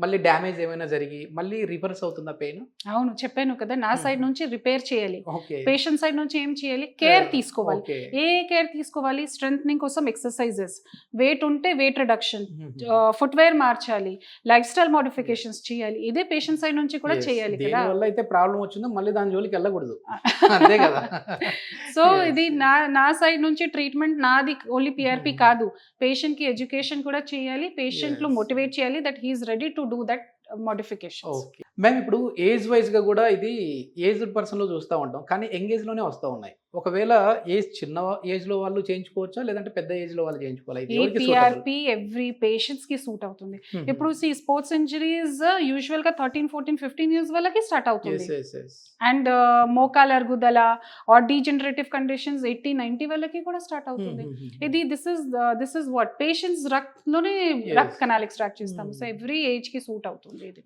మళ్ళీ డ్యామేజ్ ఏమైనా జరిగి మళ్ళీ రివర్స్ అవుతుందా పెయిన్? అవును, చెప్పాను కదా, నా సైడ్ నుంచి రిపేర్ చేయాలి. ఓకే. పేషెంట్ సైడ్ నుంచి ఏం చేయాలి, కేర్ తీసుకోవాలి. ఓకే. ఏ కేర్ తీసుకోవాలి? స్ట్రెంథనింగ్ కోసం ఎక్సర్సైజెస్, వెయిట్ ఉంటే వెయిట్ రిడక్షన్, ఫుట్వేర్ మార్చాలి, లైఫ్ స్టైల్ మోడిఫికేషన్స్ చేయాలి. ఇదే పేషెంట్ సైడ్ నుంచి కూడా చేయాలి కదా. దేనివల్ల అయితే ప్రాబ్లం వచ్చిందో మళ్ళీ దాని జోలికి వెళ్ళకూడదు. అంతే కదా. సో ఇది నా సైడ్ నుంచి ట్రీట్మెంట్ నాది ఓన్లీ పిఆర్పి కాదు, పేషెంట్ కి ఎడ్యుకేషన్ కూడా చేయాలి, పేషెంట్ లో మోటివేట్ చేయాలి that he is ready to do that modifications. Okay ma'am, ఇప్పుడు ఏజ్ వైజ్ గా కూడా ఇది ఏజ్డ్ పర్సన్ లో చూస్తూ ఉంటాం, కానీ యంగ్ ఏజ్ లోనే వస్తూ ఉన్నాయి. ఒకవేళ ఏజ్ చిన్న ఏజ్ లో వాళ్ళు చేయించుకోవచ్చా, లేదంటే పెద్ద ఏజ్ లో వాళ్ళు చేయించుకోవాలి? ఈ పిఆర్పి ఎవ్రీ పేషెంట్స్ కి సూట్ అవుతుంది. ఇప్పుడు స్పోర్ట్స్ ఇంజరీస్ యూజువల్ గా 13, 14, 15 ఇయర్స్ వాళ్ళకి స్టార్ట్ అవుతుంది. అండ్ మోకాల అరుగుదల ఆర్ డీజనరేటివ్ కండిషన్స్ 80, 90 వాళ్ళకి కూడా స్టార్ట్ అవుతుంది. ఇది this is what patients Rakt లోనే రక్త్ కనాల్ ఎక్స్ట్రాక్ట్ చేస్తాము. సో ఎవ్రీ ఏజ్ కి సూట్ అవుతుంది ఇది.